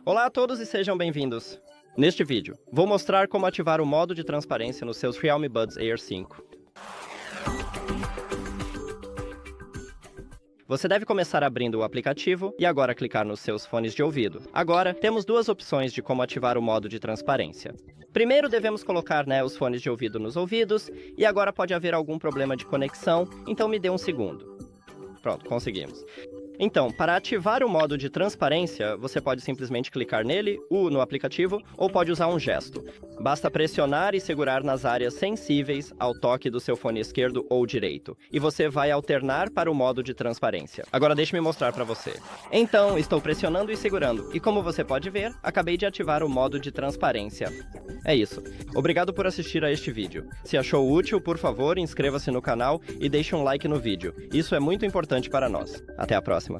Olá a todos e sejam bem-vindos! Neste vídeo, vou mostrar como ativar o modo de transparência nos seus REALME Buds Air 5. Você deve começar abrindo o aplicativo e agora clicar nos seus fones de ouvido. Agora, temos duas opções de como ativar o modo de transparência. Primeiro, devemos colocar os fones de ouvido nos ouvidos, e agora pode haver algum problema de conexão, então me dê um segundo. Pronto, conseguimos. Então, para ativar o modo de transparência, você pode simplesmente clicar nele, no aplicativo, ou pode usar um gesto. Basta pressionar e segurar nas áreas sensíveis ao toque do seu fone esquerdo ou direito, e você vai alternar para o modo de transparência. Agora deixe-me mostrar para você. Então, estou pressionando e segurando, e como você pode ver, acabei de ativar o modo de transparência. É isso. Obrigado por assistir a este vídeo. Se achou útil, por favor, inscreva-se no canal e deixe um like no vídeo. Isso é muito importante para nós. Até a próxima.